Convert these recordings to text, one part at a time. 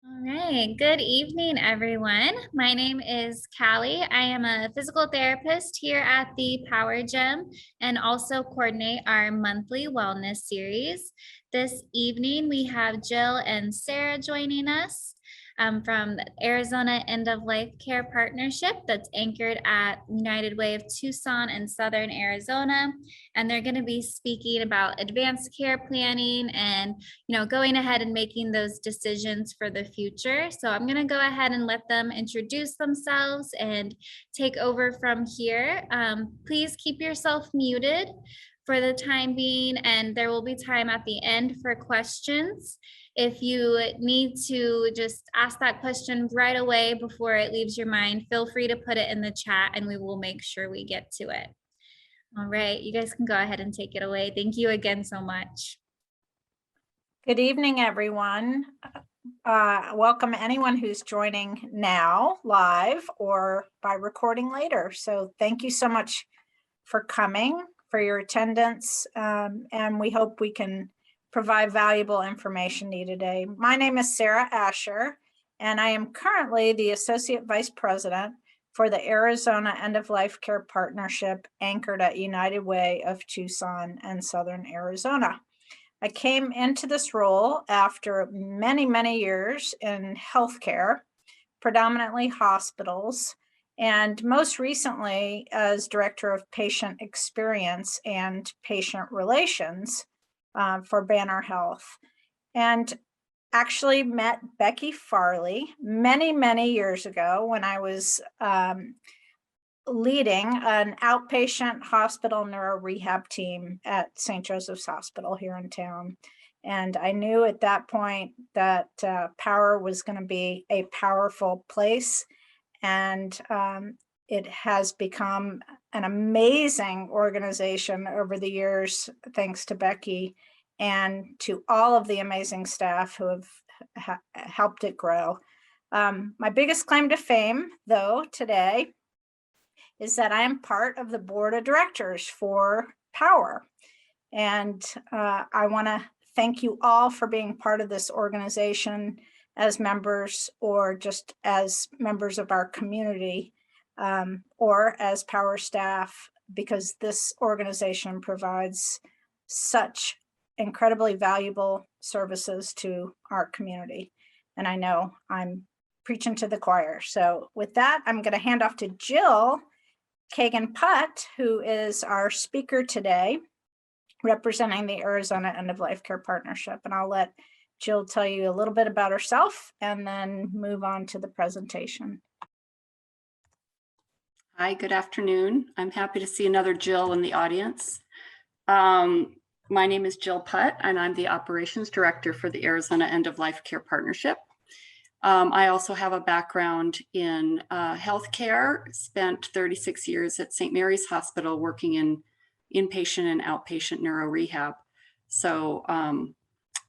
All right, good evening, everyone. My name is Callie. I am a physical therapist here at the Power Gym and also coordinate our monthly wellness series. This evening, we have Jill and Sarah joining us from the Arizona End of Life Care Partnership that's anchored at United Way of Tucson in Southern Arizona. And they're going to be speaking about advanced care planning and going ahead and making those decisions for the future. So I'm going to go ahead and let them introduce themselves and take over from here. Please keep yourself muted for the time being, and there will be time at the end for questions. If you need to just ask that question right away before it leaves your mind, feel free to put it in the chat and we will make sure we get to it. All right, you guys can go ahead and take it away. Thank you again so much. Good evening, everyone. Welcome anyone who's joining now live or by recording later. So thank you so much for coming, for your attendance, and we hope we can provide valuable information to you today. My name is Sarah Asher, and I am currently the Associate Vice President for the Arizona End of Life Care Partnership anchored at United Way of Tucson and Southern Arizona. I came into this role after many, many years in healthcare, predominantly hospitals, and most recently as Director of Patient Experience and Patient Relations for Banner Health. And actually met Becky Farley many, many years ago when I was leading an outpatient hospital neuro rehab team at St. Joseph's Hospital here in town. And I knew at that point that Power was going to be a powerful place. And it has become an amazing organization over the years, thanks to Becky and to all of the amazing staff who have helped it grow. My biggest claim to fame, though, today is that I am part of the board of directors for Power. And I want to thank you all for being part of this organization as members or just as members of our community or as Power staff, because this organization provides such incredibly valuable services to our community. And I know I'm preaching to the choir. So with that, I'm going to hand off to Jill Kagan-Putt, who is our speaker today, representing the Arizona End of Life Care Partnership. And I'll let Jill tell you a little bit about herself and then move on to the presentation. Hi, good afternoon. I'm happy to see another Jill in the audience. My name is Jill Putt, and I'm the Operations Director for the Arizona End of Life Care Partnership. I also have a background in healthcare, spent 36 years at St. Mary's Hospital working in inpatient and outpatient neuro rehab. So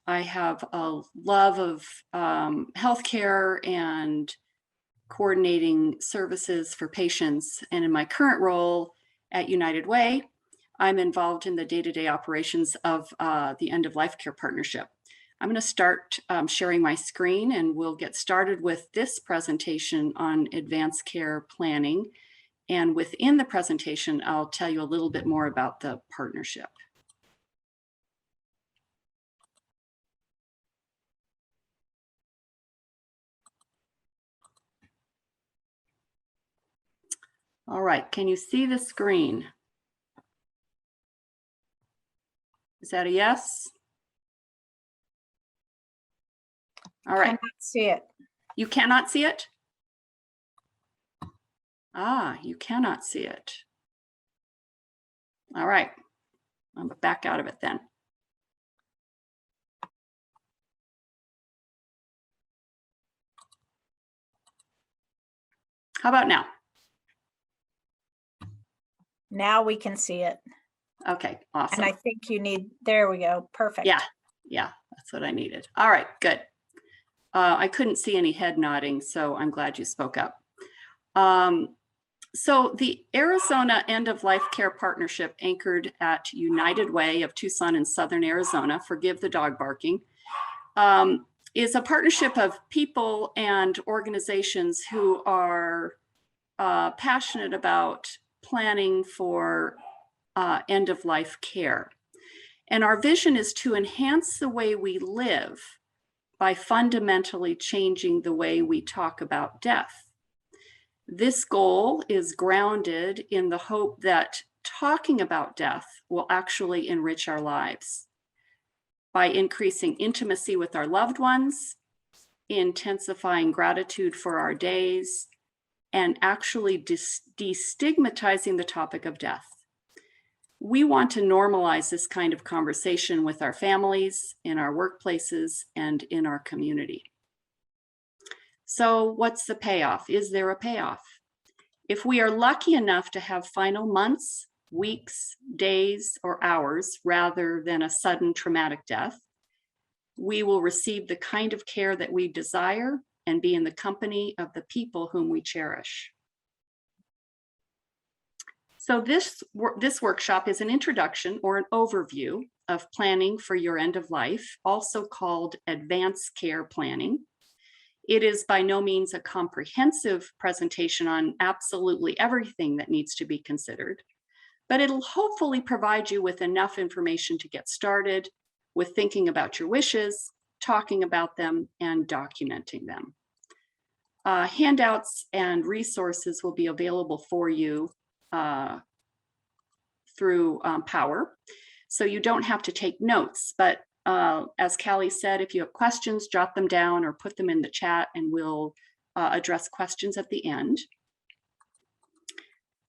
I have a love of healthcare and coordinating services for patients. And in my current role at United Way, I'm involved in the day-to-day operations of the End of Life Care Partnership. I'm going to start sharing my screen, and we'll get started with this presentation on advanced care planning. And within the presentation, I'll tell you a little bit more about the partnership. All right, can you see the screen? Is that a yes? All right. I cannot see it. You cannot see it? Ah, you cannot see it. All right. I'm back out of it then. How about now? Now we can see it. Okay, awesome. And I think you need, there we go, perfect. Yeah, that's what I needed. All right, good. I couldn't see any head nodding, so I'm glad you spoke up. So the Arizona End of Life Care Partnership, anchored at United Way of Tucson in Southern Arizona, forgive the dog barking, is a partnership of people and organizations who are passionate about planning for end-of-life care. And our vision is to enhance the way we live by fundamentally changing the way we talk about death. This goal is grounded in the hope that talking about death will actually enrich our lives by increasing intimacy with our loved ones, intensifying gratitude for our days, and actually destigmatizing the topic of death. We want to normalize this kind of conversation with our families, in our workplaces, and in our community. So what's the payoff? Is there a payoff? If we are lucky enough to have final months, weeks, days, or hours rather than a sudden traumatic death, we will receive the kind of care that we desire and be in the company of the people whom we cherish. So this workshop is an introduction or an overview of planning for your end of life, also called advanced care planning. It is by no means a comprehensive presentation on absolutely everything that needs to be considered, but it'll hopefully provide you with enough information to get started with thinking about your wishes, talking about them, and documenting them. Handouts and resources will be available for you through PWR. So you don't have to take notes, but as Callie said, if you have questions, jot them down or put them in the chat and we'll address questions at the end.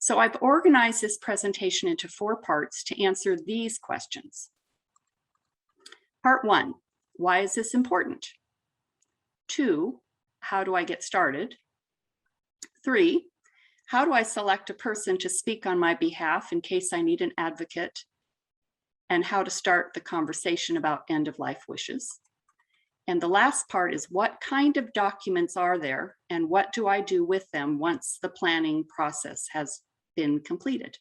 So I've organized this presentation into 4 parts to answer these questions. Part 1, why is this important? 2, how do I get started? 3, how do I select a person to speak on my behalf in case I need an advocate? And how to start the conversation about end-of-life wishes. And the last part is, what kind of documents are there and what do I do with them once the planning process has been completed?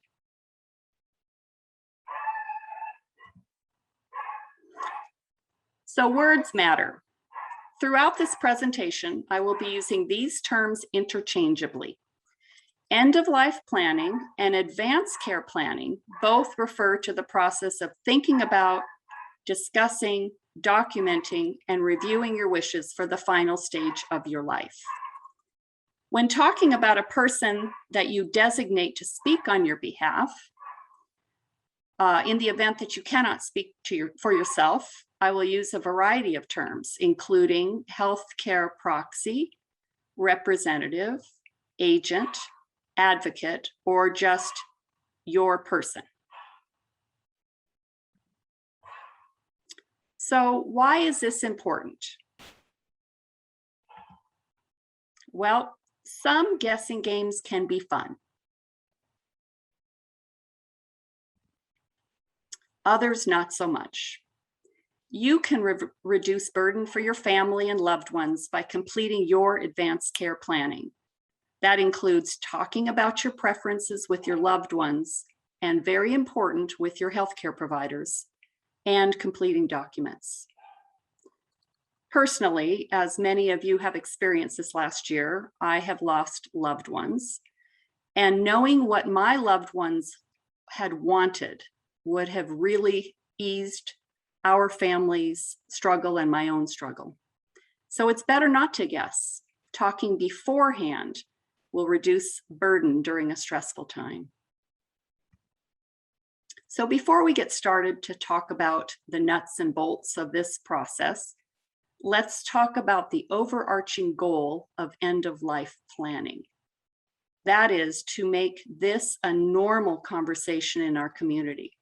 So words matter. Throughout this presentation, I will be using these terms interchangeably. End-of-life planning and advanced care planning both refer to the process of thinking about, discussing, documenting, and reviewing your wishes for the final stage of your life. When talking about a person that you designate to speak on your behalf, in the event that you cannot speak for yourself, I will use a variety of terms, including healthcare proxy, representative, agent, advocate, or just your person. So why is this important? Well, some guessing games can be fun. Others not so much. You can reduce burden for your family and loved ones by completing your advanced care planning. That includes talking about your preferences with your loved ones, and very important, with your healthcare providers, and completing documents. Personally, as many of you have experienced this last year, I have lost loved ones, and knowing what my loved ones had wanted would have really eased our family's struggle and my own struggle. So it's better not to guess. Talking beforehand will reduce burden during a stressful time. So before we get started to talk about the nuts and bolts of this process, let's talk about the overarching goal of end-of-life planning. That is to make this a normal conversation in our community,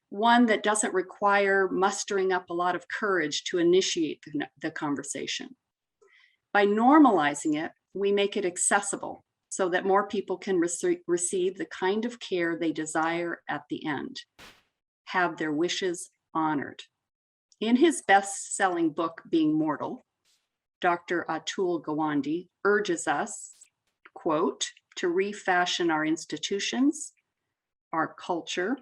one that doesn't require mustering up a lot of courage to initiate the conversation. By normalizing it, we make it accessible so that more people can receive the kind of care they desire at the end, have their wishes honored. In his best-selling book, Being Mortal, Dr. Atul Gawande urges us, quote, to refashion our institutions, our culture,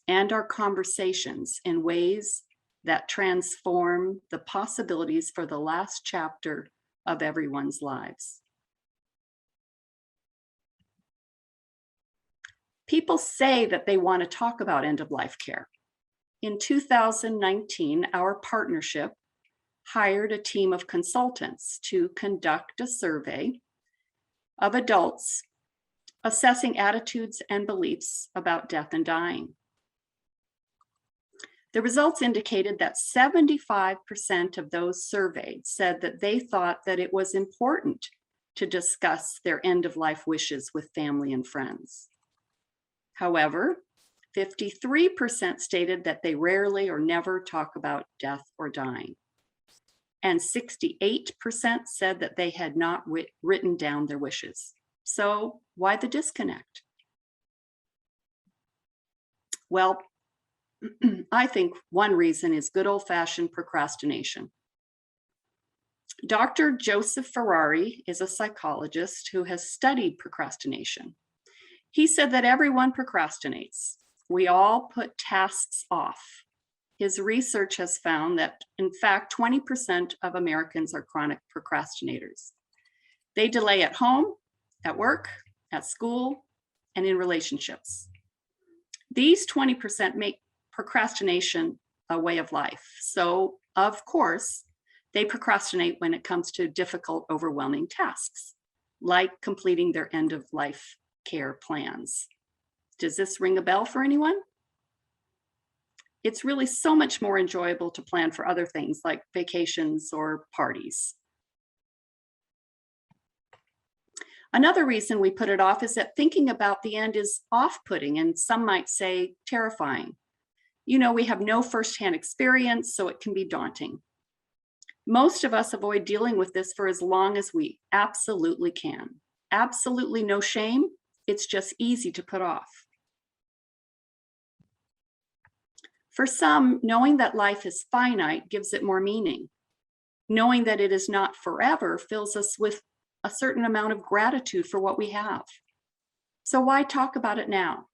and our conversations in ways that transform the possibilities for the last chapter of everyone's lives. People say that they want to talk about end-of-life care. In 2019, our partnership hired a team of consultants to conduct a survey of adults assessing attitudes and beliefs about death and dying. The results indicated that 75% of those surveyed said that they thought that it was important to discuss their end-of-life wishes with family and friends. However, 53% stated that they rarely or never talk about death or dying. And 68% said that they had not written down their wishes. So why the disconnect? Well, I think one reason is good old-fashioned procrastination. Dr. Joseph Ferrari is a psychologist who has studied procrastination. He said that everyone procrastinates. We all put tasks off. His research has found that, in fact, 20% of Americans are chronic procrastinators. They delay at home, at work, at school, and in relationships. These 20% make procrastination a way of life. So, of course, they procrastinate when it comes to difficult, overwhelming tasks, like completing their end-of-life care plans. Does this ring a bell for anyone? It's really so much more enjoyable to plan for other things like vacations or parties. Another reason we put it off is that thinking about the end is off-putting, and some might say terrifying. You know, we have no firsthand experience, so it can be daunting. Most of us avoid dealing with this for as long as we absolutely can. Absolutely no shame. It's just easy to put off. For some, knowing that life is finite gives it more meaning. Knowing that it is not forever fills us with a certain amount of gratitude for what we have. So why talk about it now?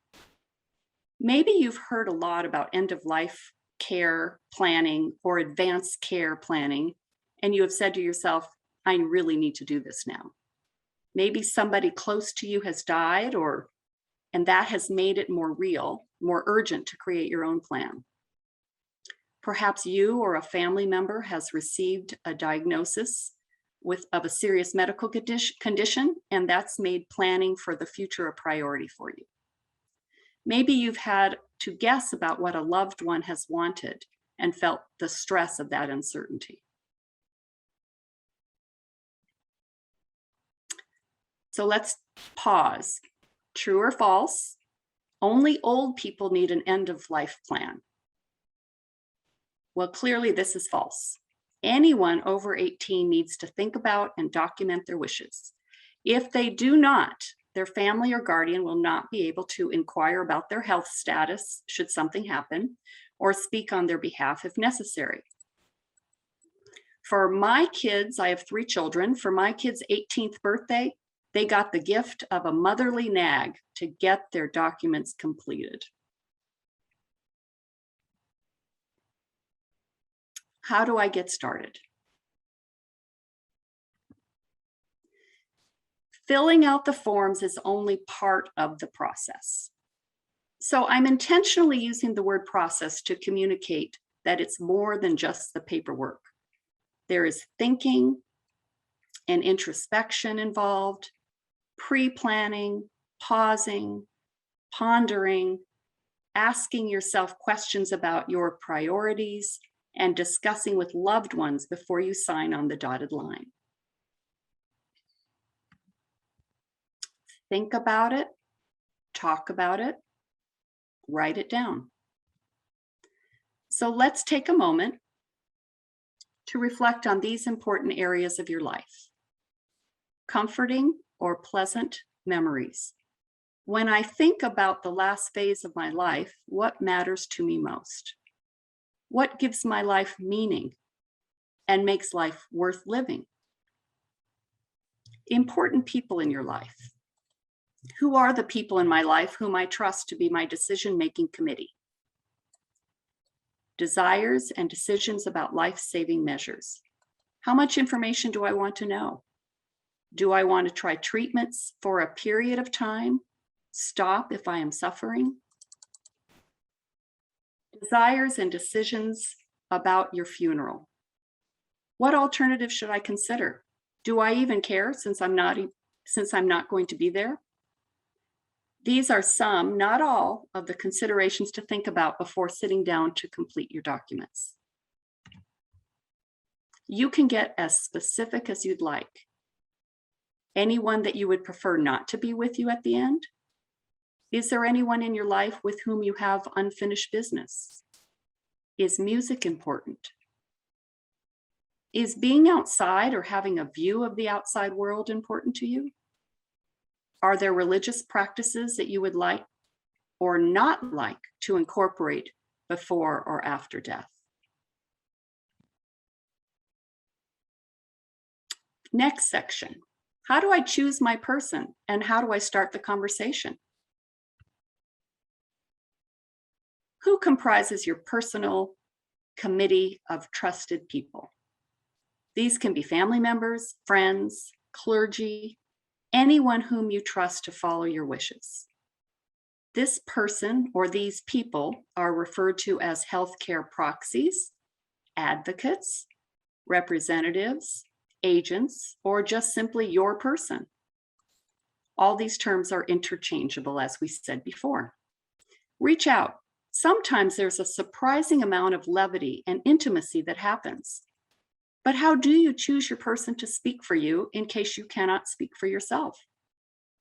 Maybe you've heard a lot about end-of-life care planning or advanced care planning, and you have said to yourself, I really need to do this now. Maybe somebody close to you has died, and that has made it more real, more urgent to create your own plan. Perhaps you or a family member has received a diagnosis of a serious medical condition, and that's made planning for the future a priority for you. Maybe you've had to guess about what a loved one has wanted and felt the stress of that uncertainty. So let's pause. True or false? Only old people need an end-of-life plan. Well, clearly this is false. Anyone over 18 needs to think about and document their wishes. If they do not, their family or guardian will not be able to inquire about their health status should something happen, or speak on their behalf if necessary. For my kids, I have 3 children. For my kids' 18th birthday, they got the gift of a motherly nag to get their documents completed. How do I get started? Filling out the forms is only part of the process. So I'm intentionally using the word process to communicate that it's more than just the paperwork. There is thinking and introspection involved, pre-planning, pausing, pondering, asking yourself questions about your priorities, and discussing with loved ones before you sign on the dotted line. Think about it, talk about it, write it down. So let's take a moment to reflect on these important areas of your life. Comforting or pleasant memories. When I think about the last phase of my life, what matters to me most? What gives my life meaning and makes life worth living? Important people in your life. Who are the people in my life whom I trust to be my decision-making committee? desires and decisions about life-saving measures. How much information do I want to know? Do I want to try treatments for a period of time? Stop if I am suffering? Desires and decisions about your funeral. What alternative should I consider? Do I even care since I'm not going to be there? These are some, not all, of the considerations to think about before sitting down to complete your documents. You can get as specific as you'd like. Anyone that you would prefer not to be with you at the end? Is there anyone in your life with whom you have unfinished business? Is music important? Is being outside or having a view of the outside world important to you? Are there religious practices that you would like or not like to incorporate before or after death? Next section. How do I choose my person and how do I start the conversation? Who comprises your personal committee of trusted people? These can be family members, friends, clergy, anyone whom you trust to follow your wishes. This person or these people are referred to as healthcare proxies, advocates, representatives, agents, or just simply your person. All these terms are interchangeable, as we said before. Reach out. Sometimes there's a surprising amount of levity and intimacy that happens. But how do you choose your person to speak for you in case you cannot speak for yourself?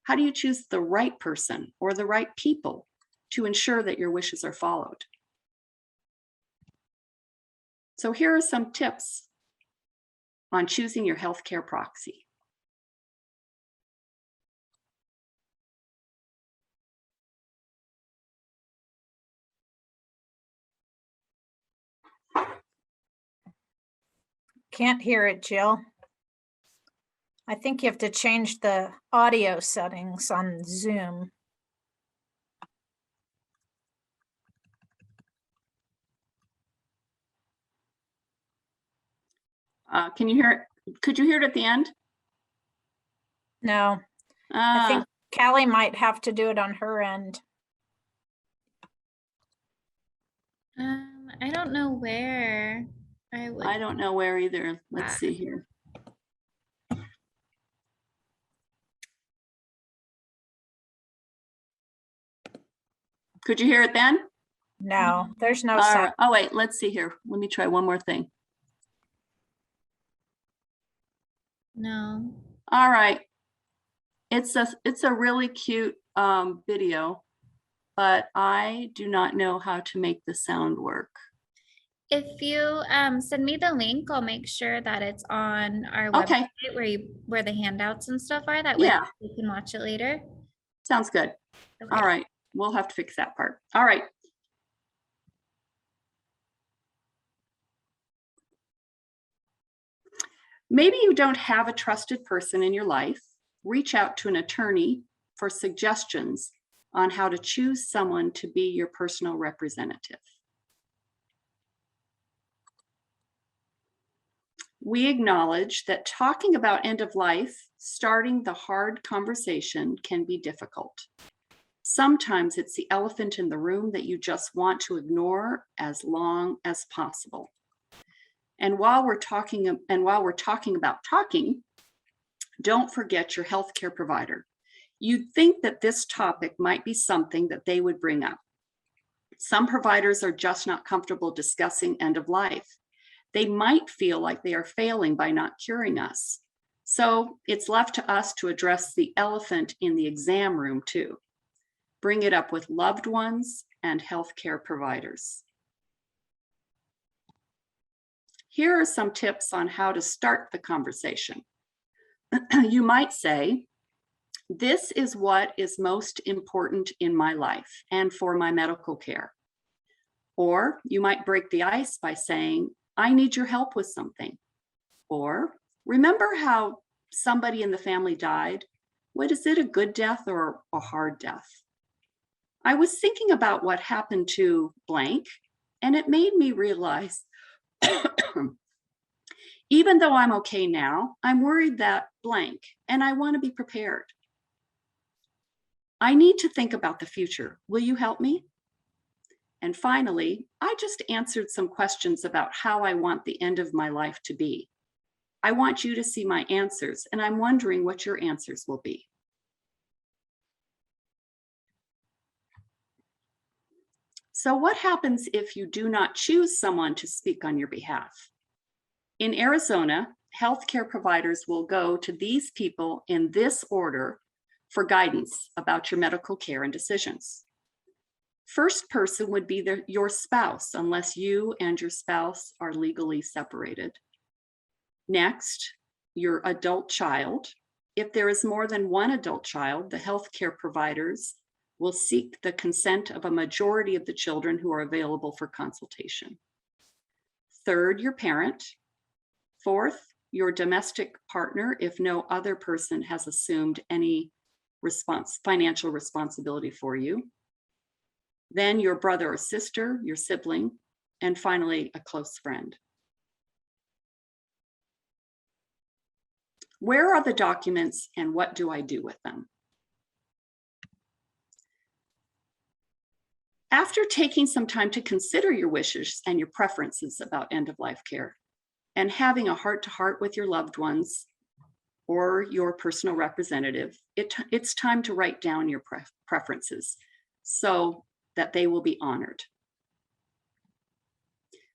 How do you choose the right person or the right people to ensure that your wishes are followed? So here are some tips on choosing your healthcare proxy. Can't hear it, Jill. I think you have to change the audio settings on Zoom. Can you hear it? Could you hear it at the end? No, I think Callie might have to do it on her end. I don't know where I would. I don't know where either. Let's see here. Could you hear it then? No, there's no All sound. right. Oh, wait, let's see here. Let me try one more thing. No. All right. It's a really cute video, but I do not know how to make the sound work. If you send me the link, I'll make sure that it's on our Okay. website where the handouts and stuff are. That way Yeah. you can watch it later. Sounds good. Okay. All right. We'll have to fix that part. All right. Maybe you don't have a trusted person in your life. Reach out to an attorney for suggestions on how to choose someone to be your personal representative. We acknowledge that talking about end of life, starting the hard conversation, can be difficult. Sometimes it's the elephant in the room that you just want to ignore as long as possible. And while we're talking about talking, don't forget your healthcare provider. You'd think that this topic might be something that they would bring up. Some providers are just not comfortable discussing end of life. They might feel like they are failing by not curing us. So it's left to us to address the elephant in the exam room too. Bring it up with loved ones and healthcare providers. Here are some tips on how to start the conversation. You might say, this is what is most important in my life and for my medical care. Or you might break the ice by saying, I need your help with something. Or remember how somebody in the family died? What is it, a good death or a hard death? I was thinking about what happened to blank, And it made me realize, even though I'm okay now, I'm worried that blank, and I want to be prepared. I need to think about the future. Will you help me? And finally, I just answered some questions about how I want the end of my life to be. I want you to see my answers, and I'm wondering what your answers will be. So what happens if you do not choose someone to speak on your behalf? In Arizona, healthcare providers will go to these people in this order for guidance about your medical care and decisions. First person would be your spouse, unless you and your spouse are legally separated. Next, your adult child. If there is more than one adult child, the healthcare providers will seek the consent of a majority of the children who are available for consultation. Third, your parent. Fourth, your domestic partner, if no other person has assumed any financial responsibility for you. Then your brother or sister, your sibling, and finally, a close friend. Where are the documents and what do I do with them? After taking some time to consider your wishes and your preferences about end-of-life care and having a heart-to-heart with your loved ones or your personal representative, it's time to write down your preferences so that they will be honored.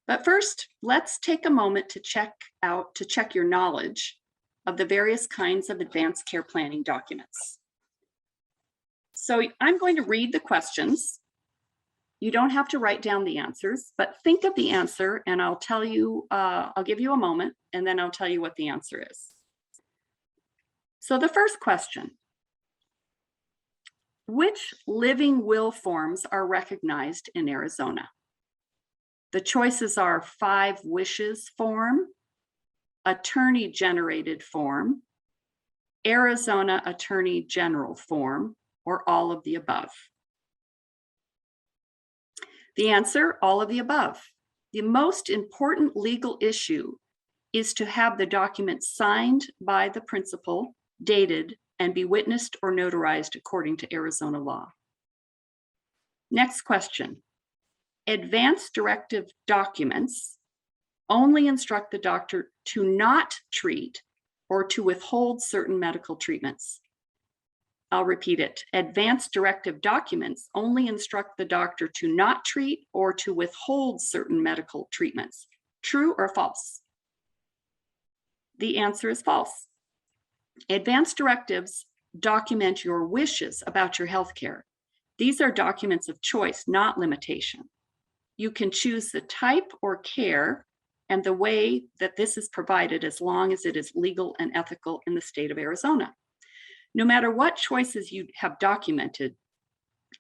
But first, let's take a moment to check your knowledge of the various kinds of advanced care planning documents. So I'm going to read the questions. You don't have to write down the answers, but think of the answer and I'll tell you, I'll give you a moment and then I'll tell you what the answer is. So the first question, which living will forms are recognized in Arizona? The choices are 5 wishes form, attorney generated form, Arizona Attorney General form, or all of the above. The answer, all of the above. The most important legal issue is to have the document signed by the principal, dated, and be witnessed or notarized according to Arizona law. Next question. Advance directive documents only instruct the doctor to not treat or to withhold certain medical treatments. I'll repeat it. Advance directive documents only instruct the doctor to not treat or to withhold certain medical treatments. True or false? The answer is false. Advance directives document your wishes about your health care. These are documents of choice, not limitation. You can choose the type or care and the way that this is provided as long as it is legal and ethical in the state of Arizona. No matter what choices you have documented,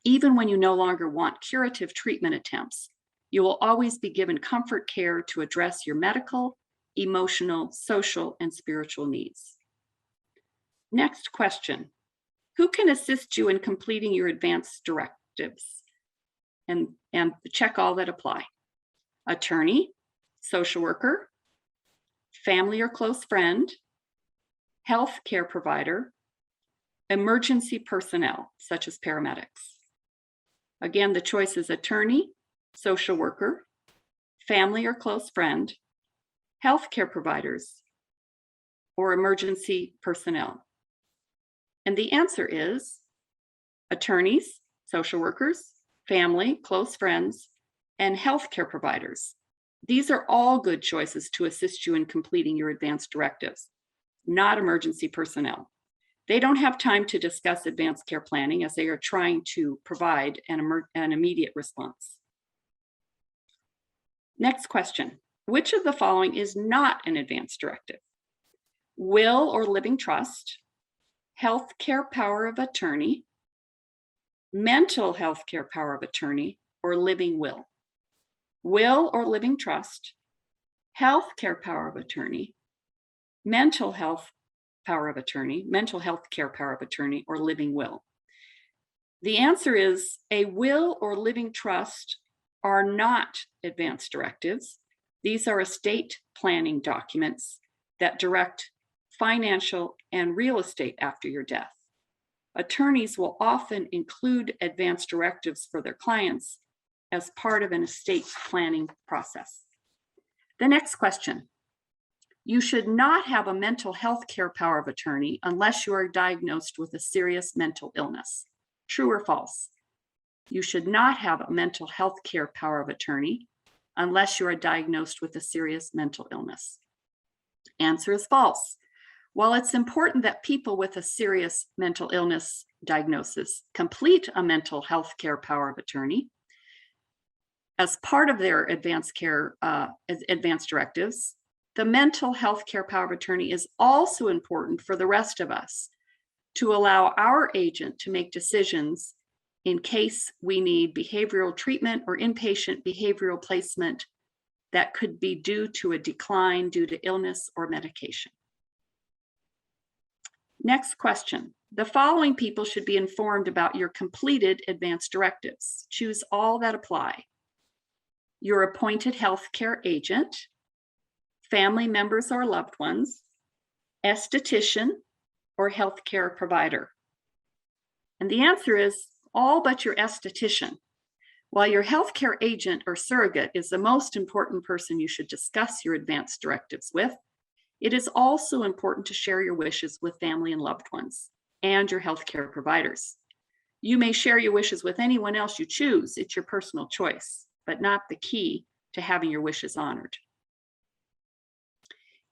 even when you no longer want curative treatment attempts, you will always be given comfort care to address your medical, emotional, social, and spiritual needs. Next question. Who can assist you in completing your advance directives? And check all that apply. Attorney, social worker, family or close friend, health care provider, emergency personnel, such as paramedics. Again, the choice is attorney, social worker, family or close friend, health care providers, or emergency personnel. And the answer is attorneys, social workers, family, close friends, and healthcare providers. These are all good choices to assist you in completing your advance directives, not emergency personnel. They don't have time to discuss advanced care planning as they are trying to provide an immediate response. Next question. Which of the following is not an advance directive? Will or living trust, healthcare power of attorney, mental health care power of attorney, or living will. Will or living trust, health care power of attorney, mental health power of attorney, mental health care power of attorney, or living will. The answer is a will or living trust are not advance directives. These are estate planning documents that direct financial and real estate after your death. Attorneys will often include advance directives for their clients as part of an estate planning process. The next question. You should not have a mental health care power of attorney unless you are diagnosed with a serious mental illness. True or false? You should not have a mental health care power of attorney unless you are diagnosed with a serious mental illness. Answer is false. While it's important that people with a serious mental illness diagnosis complete a mental health care power of attorney as part of their advance directives, the mental health care power of attorney is also important for the rest of us to allow our agent to make decisions in case we need behavioral treatment or inpatient behavioral placement that could be due to a decline due to illness or medication. Next question. The following people should be informed about your completed advance directives. Choose all that apply. Your appointed healthcare agent, family members or loved ones, esthetician, or healthcare provider. And the answer is all but your esthetician. While your healthcare agent or surrogate is the most important person you should discuss your advance directives with, it is also important to share your wishes with family and loved ones and your healthcare providers. You may share your wishes with anyone else you choose. It's your personal choice, but not the key to having your wishes honored.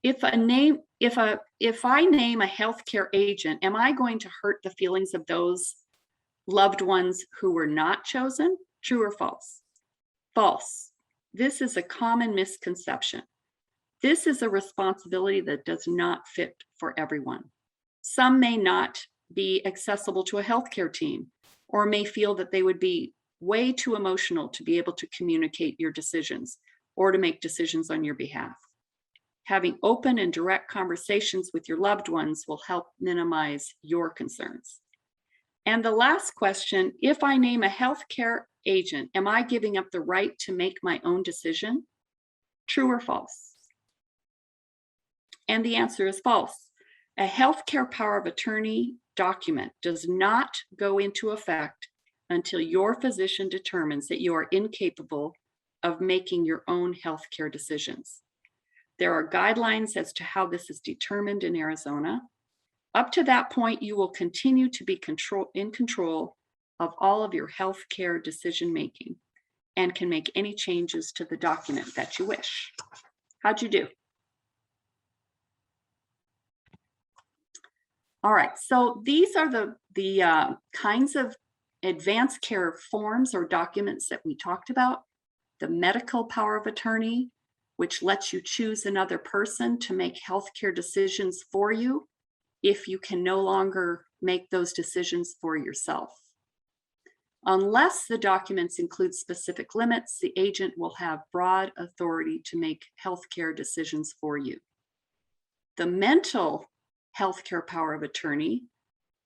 If I name a healthcare agent, am I going to hurt the feelings of those loved ones who were not chosen? True or false? False. This is a common misconception. This is a responsibility that does not fit for everyone. Some may not be accessible to a healthcare team or may feel that they would be way too emotional to be able to communicate your decisions or to make decisions on your behalf. Having open and direct conversations with your loved ones will help minimize your concerns. And the last question, if I name a healthcare agent, am I giving up the right to make my own decision? True or false? And the answer is false. A healthcare power of attorney document does not go into effect until your physician determines that you are incapable of making your own healthcare decisions. There are guidelines as to how this is determined in Arizona. Up to that point, you will continue to be in control of all of your healthcare decision-making and can make any changes to the document that you wish. How'd you do? All right, so these are the kinds of advanced care forms or documents that we talked about. The medical power of attorney, which lets you choose another person to make healthcare decisions for you if you can no longer make those decisions for yourself. Unless the documents include specific limits, the agent will have broad authority to make healthcare decisions for you. The mental healthcare power of attorney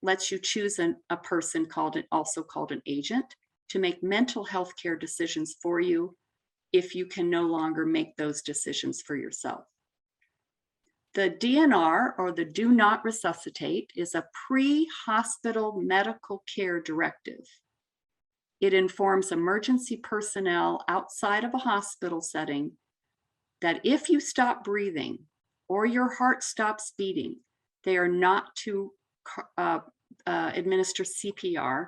lets you choose a person also called an agent to make mental healthcare decisions for you if you can no longer make those decisions for yourself. The DNR, or the Do Not Resuscitate, is a pre-hospital medical care directive. It informs emergency personnel outside of a hospital setting that if you stop breathing or your heart stops beating, they are not to administer CPR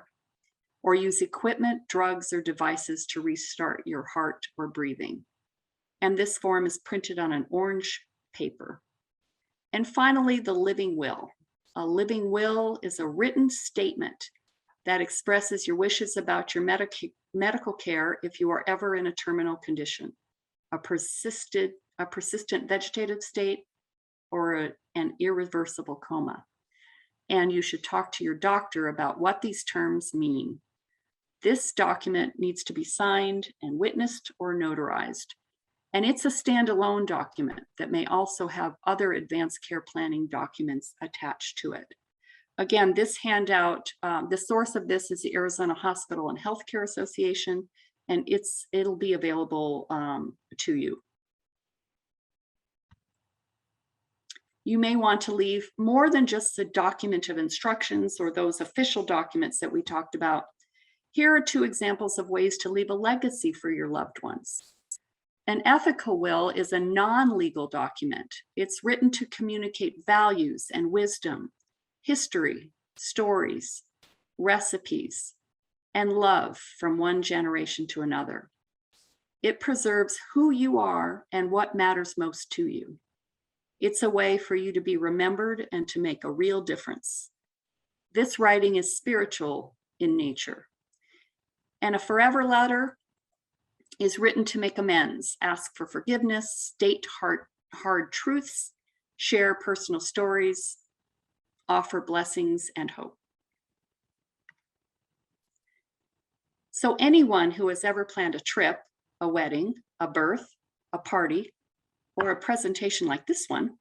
or use equipment, drugs, or devices to restart your heart or breathing. And this form is printed on an orange paper. And finally, the living will. A living will is a written statement that expresses your wishes about your medical care if you are ever in a terminal condition, a persistent vegetative state, or an irreversible coma. And you should talk to your doctor about what these terms mean. This document needs to be signed and witnessed or notarized. And it's a standalone document that may also have other advanced care planning documents attached to it. Again, this handout, the source of this is the Arizona Hospital and Healthcare Association. and it'll be available to you. You may want to leave more than just the document of instructions or those official documents that we talked about. Here are 2 examples of ways to leave a legacy for your loved ones. An ethical will is a non-legal document. It's written to communicate values and wisdom, history, stories, recipes, and love from one generation to another. It preserves who you are and what matters most to you. It's a way for you to be remembered and to make a real difference. This writing is spiritual in nature. And a forever letter is written to make amends, ask for forgiveness, state hard truths, share personal stories, offer blessings and hope. So anyone who has ever planned a trip, a wedding, a birth, a party, or a presentation like this one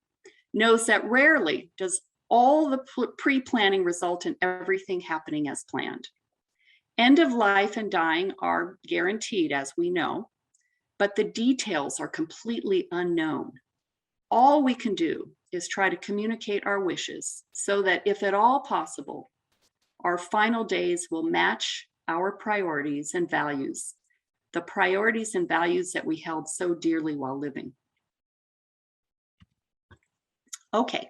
knows that rarely does all the pre-planning result in everything happening as planned. End of life and dying are guaranteed, as we know, but the details are completely unknown. All we can do is try to communicate our wishes so that, if at all possible, our final days will match our priorities and values, the priorities and values that we held so dearly while living. Okay,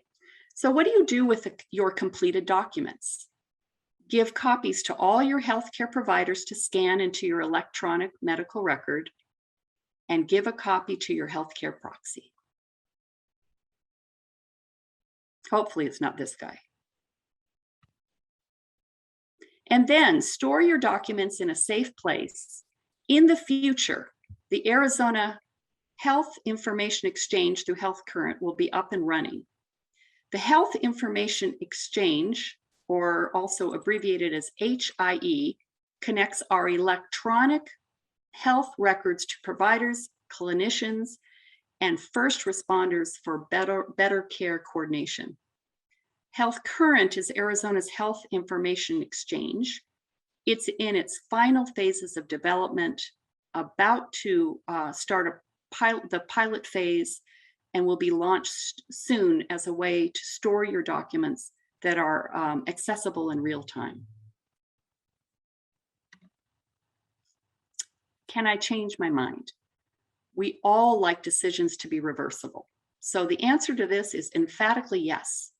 so what do you do with your completed documents? Give copies to all your healthcare providers to scan into your electronic medical record, and give a copy to your healthcare proxy. Hopefully it's not this guy. And then store your documents in a safe place. In the future, the Arizona Health Information Exchange through Health Current will be up and running. The Health Information Exchange, or also abbreviated as HIE, connects our electronic health records to providers, clinicians, and first responders for better care coordination. Health Current is Arizona's health information exchange. It's in its final phases of development, about to start the pilot phase, and will be launched soon as a way to store your documents that are accessible in real time. Can I change my mind? We all like decisions to be reversible. So the answer to this is emphatically yes.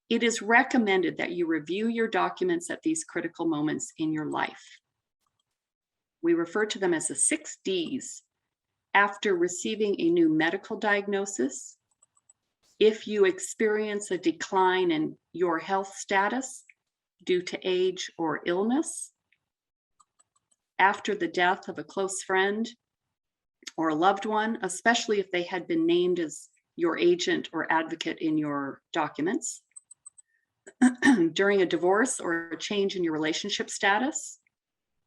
It is recommended that you review your documents at these critical moments in your life. We refer to them as the 6 Ds. After receiving a new medical diagnosis, if you experience a decline in your health status due to age or illness, after the death of a close friend or a loved one, especially if they had been named as your agent or advocate in your documents, during a divorce or a change in your relationship status,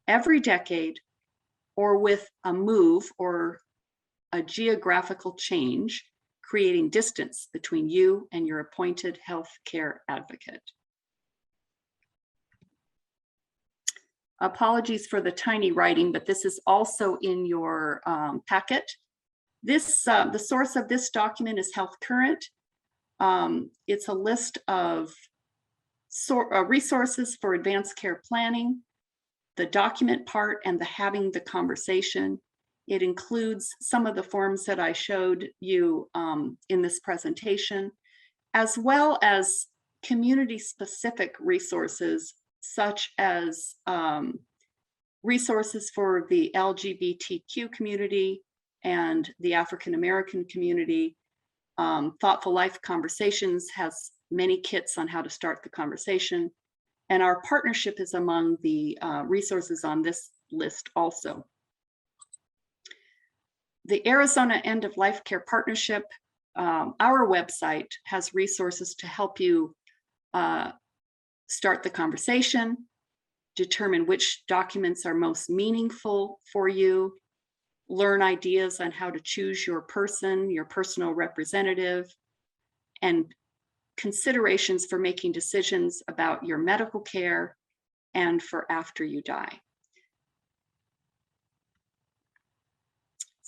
every decade, or with a move or a geographical change, creating distance between you and your appointed health care advocate. Apologies for the tiny writing, but this is also in your packet. The source of this document is Health Current. It's a list of resources for advanced care planning, the document part, and the having the conversation. It includes some of the forms that I showed you in this presentation, as well as community-specific resources, such as resources for the LGBTQ community and the African American community. Thoughtful Life Conversations has many kits on how to start the conversation. And our partnership is among the resources on this list also. The Arizona End of Life Care Partnership, our website has resources to help you start the conversation, determine which documents are most meaningful for you, learn ideas on how to choose your person, your personal representative, and considerations for making decisions about your medical care and for after you die.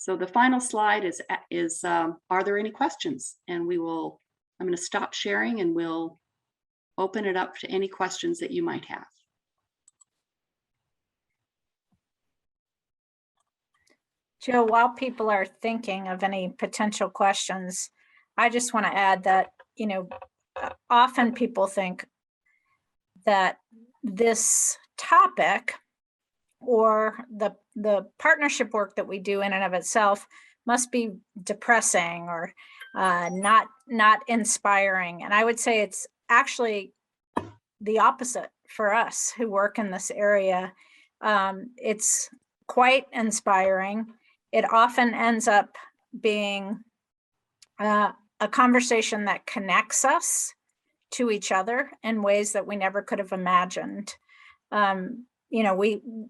So the final slide is are there any questions? And I'm going to stop sharing and we'll open it up to any questions that you might have. Jill, while people are thinking of any potential questions, I just want to add that, often people think that this topic or the partnership work that we do in and of itself must be depressing or not inspiring. And I would say it's actually the opposite for us who work in this area. It's quite inspiring. It often ends up being a conversation that connects us to each other in ways that we never could have imagined.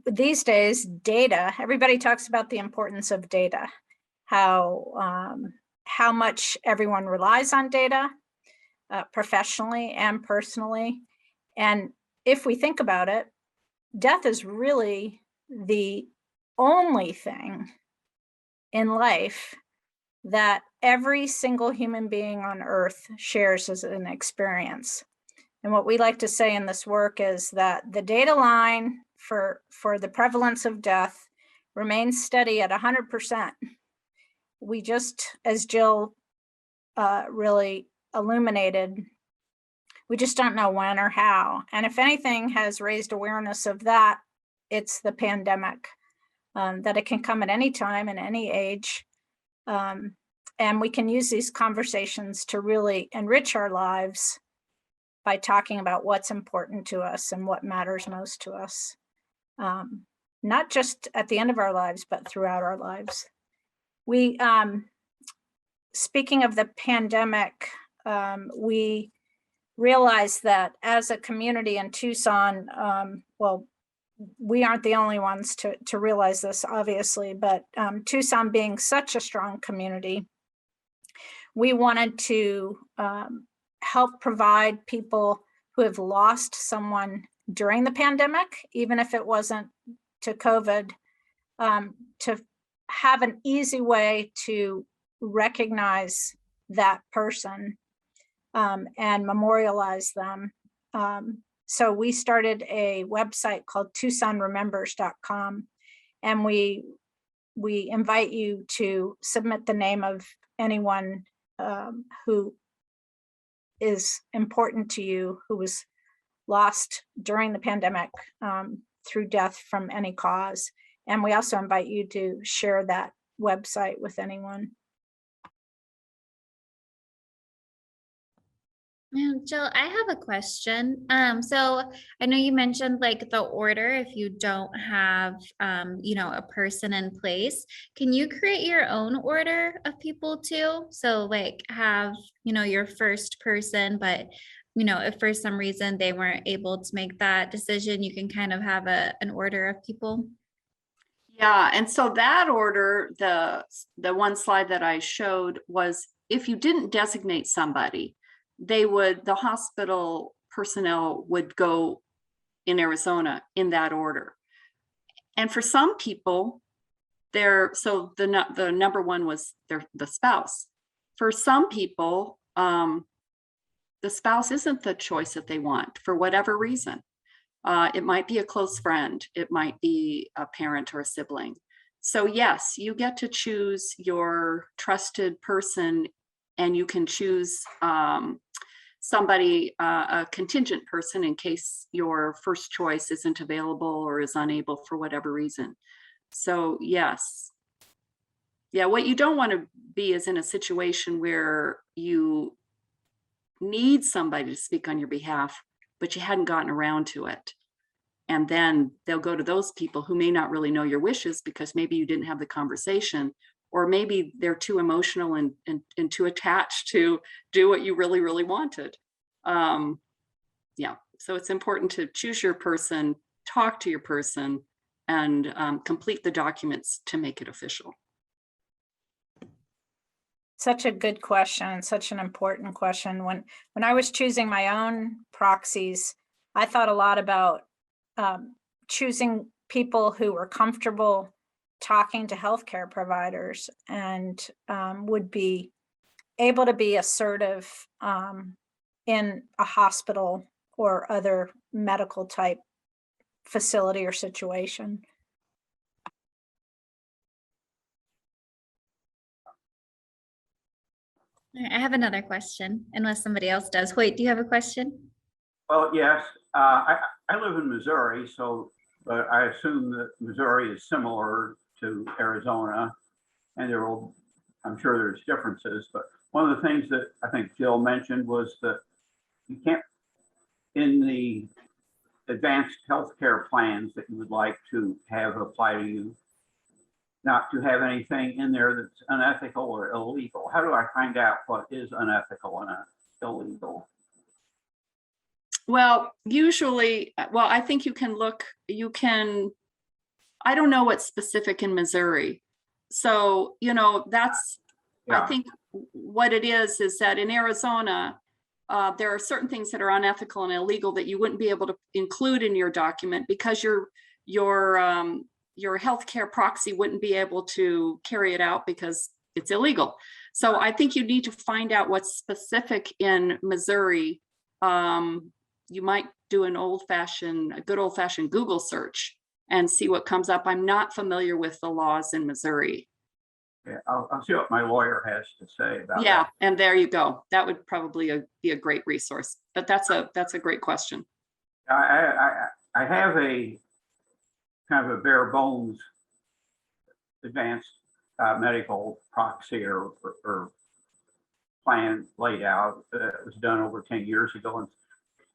These days, data, everybody talks about the importance of data, how much everyone relies on data, professionally and personally. And if we think about it, death is really the only thing in life that every single human being on earth shares as an experience. And what we like to say in this work is that the data line for the prevalence of death remains steady at 100%. We just, as Jill really illuminated, we just don't know when or how. And if anything has raised awareness of that, it's the pandemic, that it can come at any time and any age. And we can use these conversations to really enrich our lives by talking about what's important to us and what matters most to us, not just at the end of our lives, but throughout our lives. We, speaking of the pandemic, we realized that as a community in Tucson, we aren't the only ones to realize this, obviously, but Tucson being such a strong community, we wanted to help provide people who have lost someone during the pandemic, even if it wasn't to COVID, to have an easy way to recognize that person and memorialize them. So we started a website called TucsonRemembers.com, and we invite you to submit the name of anyone who is important to you, who was lost during the pandemic through death from any cause. And we also invite you to share that website with anyone. Jill, I have a question. So I know you mentioned like the order if you don't have, a person in place. Can you create your own order of people too? So like have, your first person, but if for some reason they weren't able to make that decision, you can kind of have an order of people. Yeah, and so that order, the one slide that I showed was if you didn't designate somebody, the hospital personnel would go in Arizona in that order. And for some people, so the number one was the spouse. For some people, the spouse isn't the choice that they want for whatever reason. It might be a close friend. It might be a parent or a sibling. So yes, you get to choose your trusted person, and you can choose somebody, a contingent person, in case your first choice isn't available or is unable for whatever reason. So yes. Yeah, what you don't want to be is in a situation where you need somebody to speak on your behalf, but you hadn't gotten around to it. And then they'll go to those people who may not really know your wishes because maybe you didn't have the conversation, or maybe they're too emotional and too attached to do what you really, really wanted. Yeah, so it's important to choose your person, talk to your person, and complete the documents to make it official. Such a good question, such an important question. When I was choosing my own proxies, I thought a lot about choosing people who were comfortable talking to healthcare providers and would be able to be assertive in a hospital or other medical type facility or situation. I have another question, unless somebody else does. Hoyt, do you have a question? Well, yes, I live in Missouri, so, but I assume that Missouri is similar to Arizona, and I'm sure there's differences, but one of the things that I think Jill mentioned was that you can't, in the advanced healthcare plans that you would like to have apply to you, not to have anything in there that's unethical or illegal. How do I find out what is unethical and illegal? Well, usually, I think you can look, I don't know what's specific in Missouri. So, that's, Yeah. I think what it is that in Arizona, there are certain things that are unethical and illegal that you wouldn't be able to include in your document because your healthcare proxy wouldn't be able to carry it out because it's illegal. So I think you need to find out what's specific in Missouri. You might do a good old fashioned Google search and see what comes up. I'm not familiar with the laws in Missouri. Yeah, I'll see what my lawyer has to say about that. Yeah, and there you go. That would probably be a great resource. But that's a great question. I have a kind of a bare bones advanced medical proxy or plan laid out. It was done over 10 years ago, and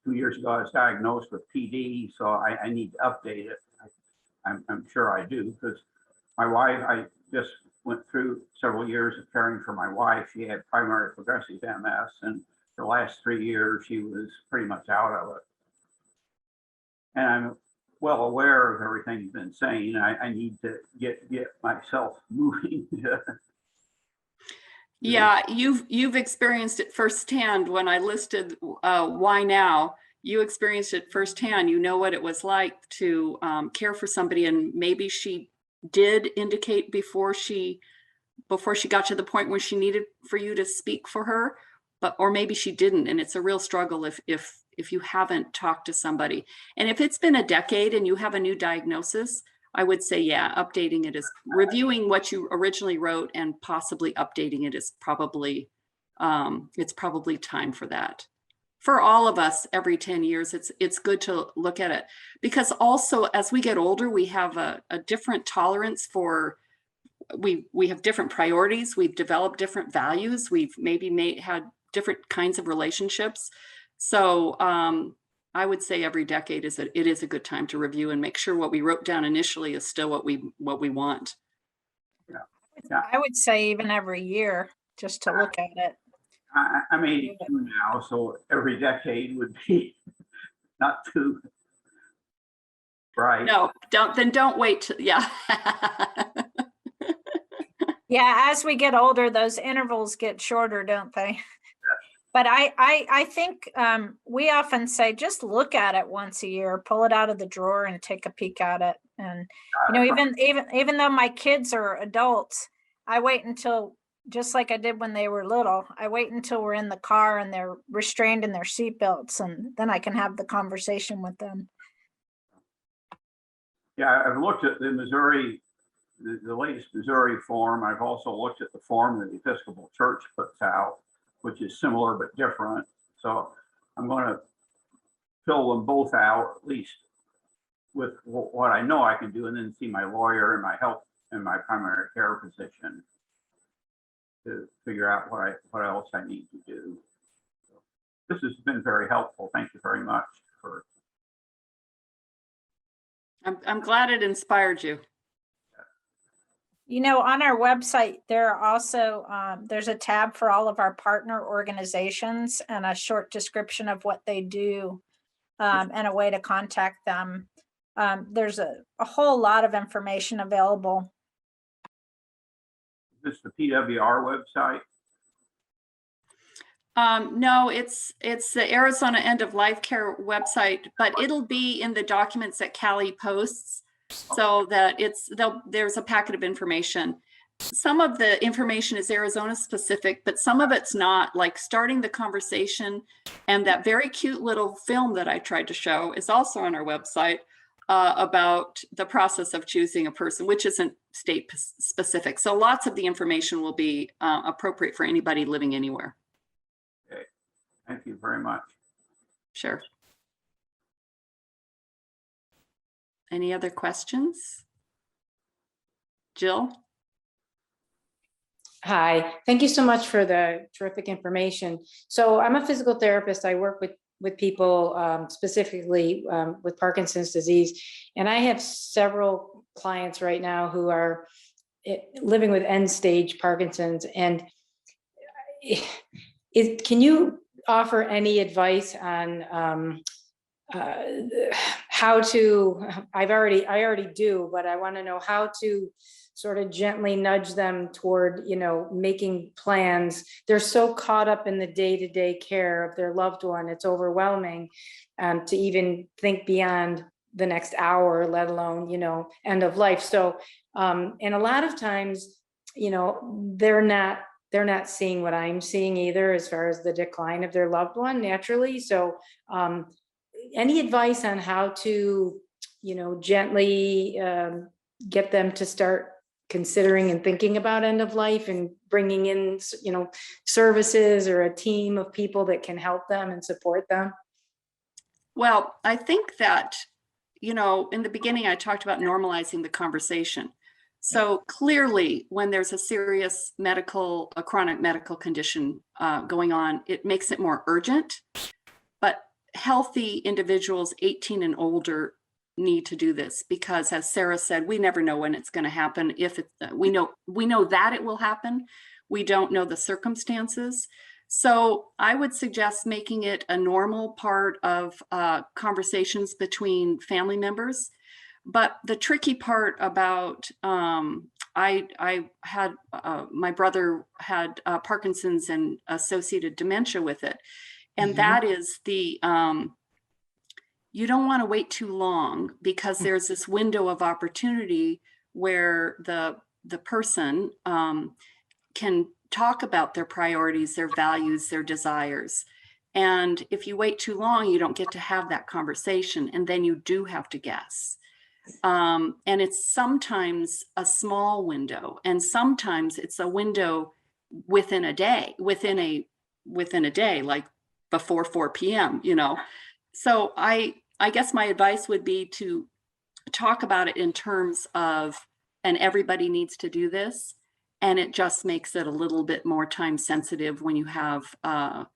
2 years ago I was diagnosed with PD, so I need to update it. I'm sure I do, because my wife, I just went through several years of caring for my wife. She had primary progressive MS, and the last 3 years she was pretty much out of it. And I'm well aware of everything you've been saying. I need to get myself moving. Yeah, you've experienced it firsthand. When I listed why now, you experienced it firsthand. You know what it was like to care for somebody, and maybe she did indicate before she got to the point where she needed for you to speak for her, or maybe she didn't, and it's a real struggle if you haven't talked to somebody. And if it's been a decade and you have a new diagnosis, I would say, yeah, updating it is reviewing what you originally wrote and possibly updating it is probably, it's probably time for that. For all of us, every 10 years, it's good to look at it, because also as we get older, we have a different tolerance for, we have different priorities. We've developed different values. We've maybe had different kinds of relationships. So I would say every decade it is a good time to review and make sure what we wrote down initially is still what we want. Yeah. I would say even every year, just to look at it. I'm 82 now, so every decade would be not too bright. No, don't wait till, yeah. Yeah, as we get older, those intervals get shorter, don't they? But I think we often say, just look at it once a year, pull it out of the drawer and take a peek at it. And, even though my kids are adults, I wait until, just like I did when they were little, I wait until we're in the car and they're restrained in their seatbelts, and then I can have the conversation with them. Yeah, I've looked at the Missouri, the latest Missouri form. I've also looked at the form that the Episcopal Church puts out, which is similar but different. So I'm going to fill them both out, at least with what I know I can do, and then see my lawyer and my health and my primary care physician to figure out what else I need to do. So this has been very helpful. Thank you very much for. I'm glad it inspired you. On our website, there are also, there's a tab for all of our partner organizations and a short description of what they do, and a way to contact them. There's a whole lot of information available. Is this the PWR website? No, it's the Arizona End of Life Care website, but it'll be in the documents that Callie posts. so that there's a packet of information. Some of the information is Arizona specific, but some of it's not, like starting the conversation. And that very cute little film that I tried to show is also on our website about the process of choosing a person, which isn't state specific. So lots of the information will be appropriate for anybody living anywhere. Okay. Thank you very much. Sure. Any other questions? Jill? Hi, thank you so much for the terrific information. So I'm a physical therapist. I work with people specifically with Parkinson's disease. And I have several clients right now who are living with end stage Parkinson's. And can you offer any advice on how to, I already do, but I want to know how to sort of gently nudge them toward, making plans. They're so caught up in the day-to-day care of their loved one. It's overwhelming to even think beyond the next hour, let alone, end of life. So, and a lot of times, they're not seeing what I'm seeing either, as far as the decline of their loved one naturally. So, any advice on how to, gently get them to start considering and thinking about end of life and bringing in, services or a team of people that can help them and support them? Well, I think that, in the beginning, I talked about normalizing the conversation. So clearly, when there's a serious a chronic medical condition going on, it makes it more urgent. But healthy individuals 18 and older need to do this, because as Sarah said, we never know when it's going to happen. We know that it will happen. We don't know the circumstances. So I would suggest making it a normal part of conversations between family members. But the tricky part about I had my brother had Parkinson's and associated dementia with it. And that is you don't want to wait too long, because there's this window of opportunity where the person can talk about their priorities, their values, their desires. And if you wait too long, you don't get to have that conversation, and then you do have to guess. And it's sometimes a small window, and sometimes it's a window within a day, like before 4 p.m., So I guess my advice would be to talk about it in terms of, and everybody needs to do this, and it just makes it a little bit more time sensitive when you have a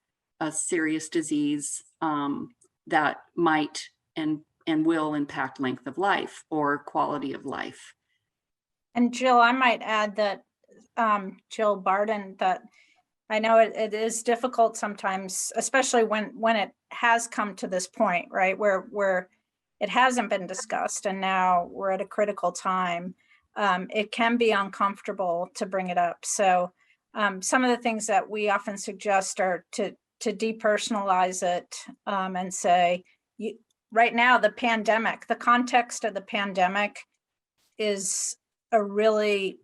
serious disease that might and will impact length of life or quality of life. And Jill, I might add that, Jill Barden, that I know it is difficult sometimes, especially when it has come to this point, right, where it hasn't been discussed and now we're at a critical time. It can be uncomfortable to bring it up. So some of the things that we often suggest are to depersonalize it and say, right now, the context of the pandemic is a really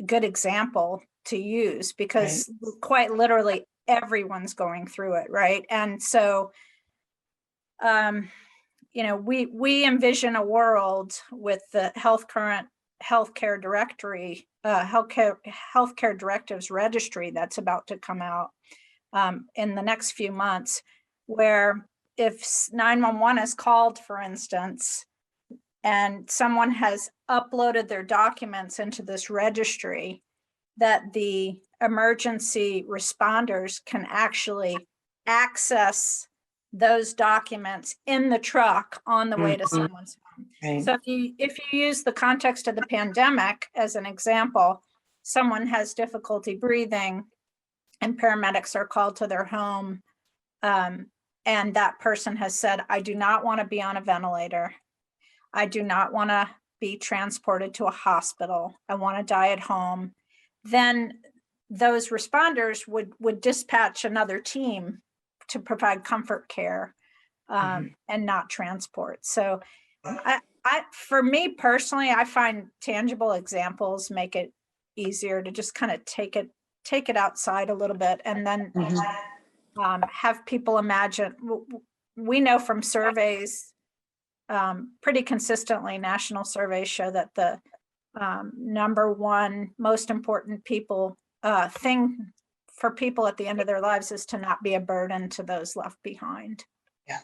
good example to use, because quite literally everyone's going through it, right? And so, we envision a world with the healthcare directives registry that's about to come out in the next few months, where if 911 is called, for instance, and someone has uploaded their documents into this registry, that the emergency responders can actually access those documents in the truck on the way to someone's home. Right. So if you use the context of the pandemic as an example, someone has difficulty breathing and paramedics are called to their home, and that person has said, I do not want to be on a ventilator. I do not want to be transported to a hospital. I want to die at home. Then those responders would dispatch another team to provide comfort care and not transport. So For me personally, I find tangible examples make it easier to just kind of take it outside a little bit, and then have people imagine. We know from surveys, pretty consistently, national surveys show that the number one most important thing for people at the end of their lives is to not be a burden to those left behind. Yeah.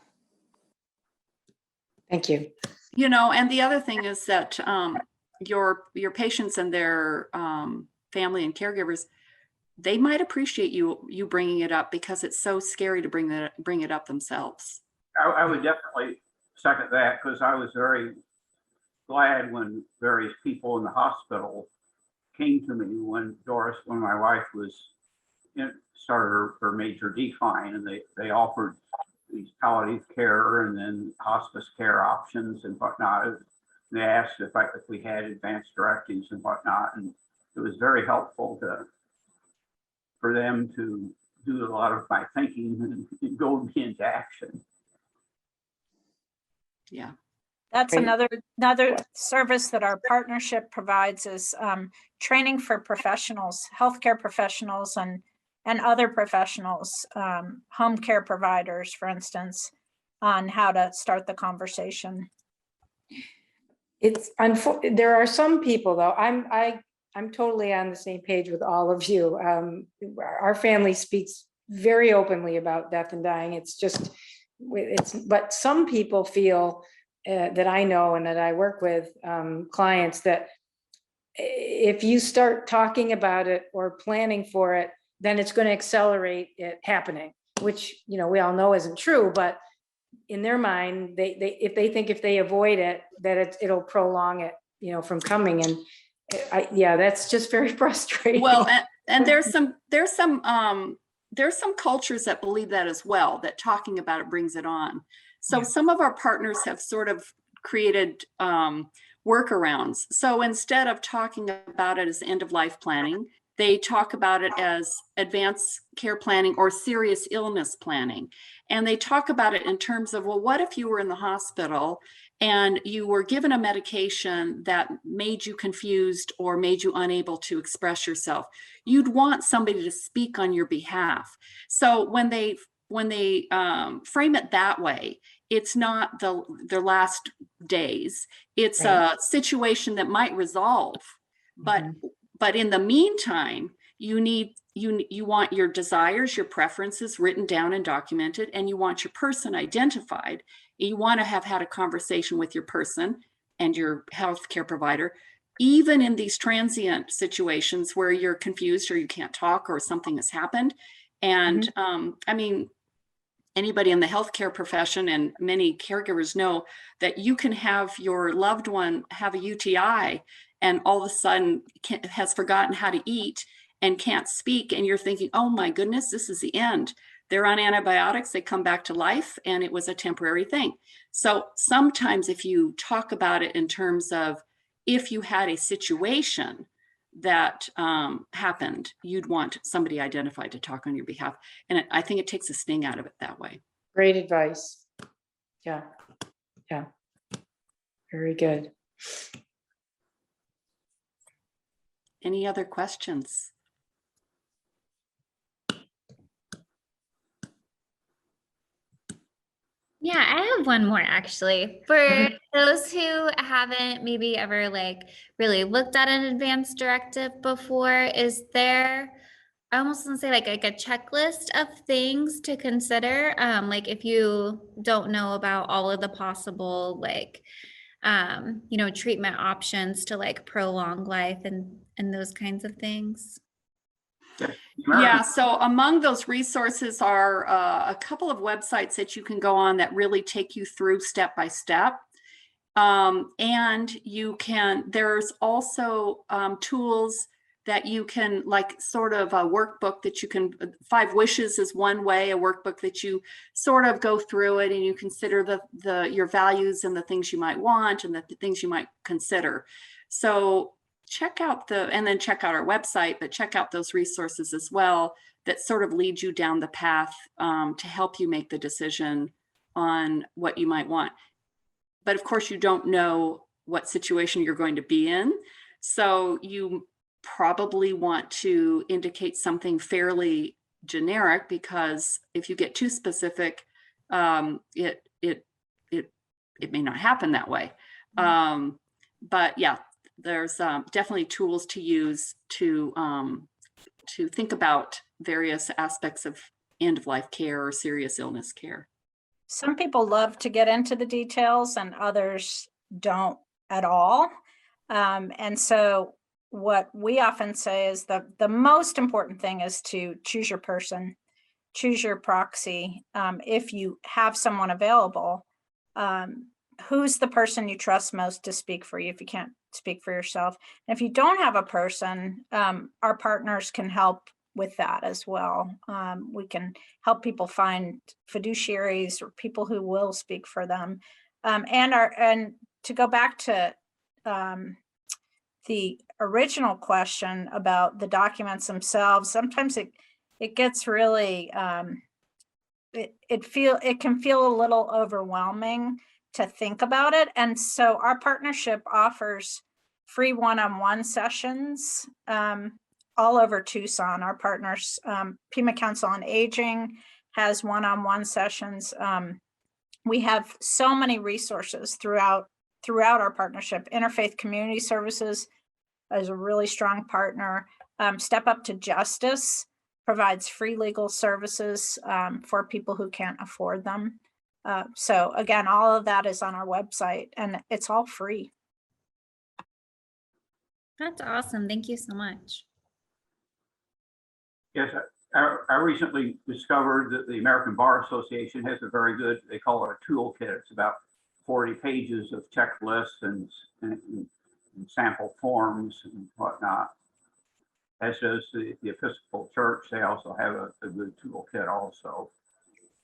Thank you. You know, and the other thing is that your patients and their family and caregivers, they might appreciate you bringing it up, because it's so scary to bring it up themselves. I would definitely second that, because I was very glad when various people in the hospital came to me when my wife was started her major decline, and they offered these palliative care and then hospice care options and whatnot. And they asked if we had advanced directives and whatnot, and it was very helpful for them to do a lot of my thinking and go into action. Yeah. That's Great. another service that our partnership provides is training for professionals, healthcare professionals, and other professionals, home care providers, for instance, on how to start the conversation. There are some people, though. I'm totally on the same page with all of you. Our family speaks very openly about death and dying. But some people feel that I know and that I work with clients, that if you start talking about it or planning for it, then it's going to accelerate it happening, which, you know, we all know isn't true. But in their mind, if they avoid it, that it'll prolong it, you know, from coming. And yeah, that's just very frustrating. Well, and there's some cultures that believe that as well, that talking about it brings it on. So some of our partners have sort of created workarounds. So instead of talking about it as end of life planning, they talk about it as advanced care planning or serious illness planning. And they talk about it in terms of, well, what if you were in the hospital and you were given a medication that made you confused or made you unable to express yourself? You'd want somebody to speak on your behalf. So when they frame it that way, it's not their last days. It's a situation that might resolve, but in the meantime, you want your desires, your preferences written down and documented, and you want your person identified. You want to have had a conversation with your person and your healthcare provider, even in these transient situations where you're confused or you can't talk or something has happened. And I mean, anybody in the healthcare profession and many caregivers know that you can have your loved one have a UTI and all of a sudden has forgotten how to eat and can't speak. And you're thinking, oh my goodness, this is the end. They're on antibiotics, they come back to life, and it was a temporary thing. So sometimes if you talk about it in terms of, if you had a situation that happened, you'd want somebody identified to talk on your behalf. And I think it takes a sting out of it that way. Great advice. Yeah. Very good. Any other questions? Yeah, I have one more actually. For those who haven't maybe ever really looked at an advanced directive before, is there, I almost want to say like a checklist of things to consider? Like if you don't know about all of the possible treatment options to prolong life and those kinds of things. Yeah, so among those resources are a couple of websites that you can go on that really take you through step by step. And there's also tools that you can, sort of a workbook that you can, 5 wishes is one way, a workbook that you sort of go through it and you consider your values and the things you might want and the things you might consider. So check out our website, but check out those resources as well that sort of lead you down the path to help you make the decision on what you might want. but of course you don't know what situation you're going to be in. So you probably want to indicate something fairly generic, because if you get too specific, it may not happen that way. But yeah, there's definitely tools to use to think about various aspects of end-of-life care or serious illness care. Some people love to get into the details and others don't at all. And so what we often say is the most important thing is to choose your person, choose your proxy. If you have someone available, who's the person you trust most to speak for you if you can't speak for yourself? And if you don't have a person, our partners can help with that as well. We can help people find fiduciaries or people who will speak for them. And to go back to the original question about the documents themselves, sometimes it gets really it can feel a little overwhelming to think about it. And so our partnership offers free one-on-one sessions all over Tucson. Our partners, Pima Council on Aging has one-on-one sessions. We have so many resources throughout our partnership. Interfaith Community Services is a really strong partner. Step Up to Justice provides free legal services for people who can't afford them. So again, all of that is on our website and it's all free. That's awesome. Thank you so much. Yes, I recently discovered that the American Bar Association has a very good, they call it a toolkit. It's about 40 pages of checklists and sample forms and whatnot. As does the Episcopal Church. They also have a good toolkit also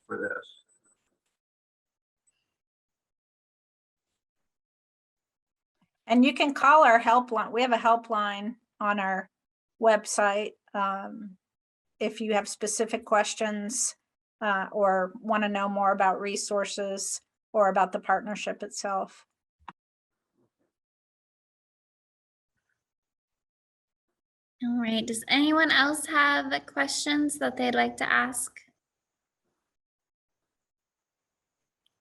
for this. And you can call our helpline. We have a helpline on our website if you have specific questions or want to know more about resources or about the partnership itself. All right. Does anyone else have questions that they'd like to ask?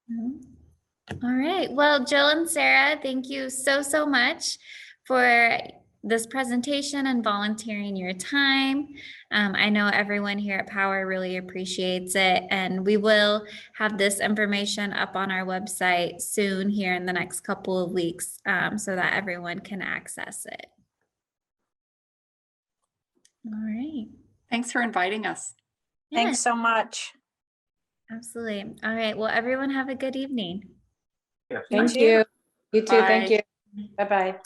No? All right. Well, Jill and Sarah, thank you so much for this presentation and volunteering your time. I know everyone here at Power really appreciates it, and we will have this information up on our website soon here in the next couple of weeks so that everyone can access it. All right. Thanks for inviting us. Thanks so much. Absolutely. All right. Well, everyone have a good evening. Yes, Thank you. You too. Thank Bye. you. Bye-bye.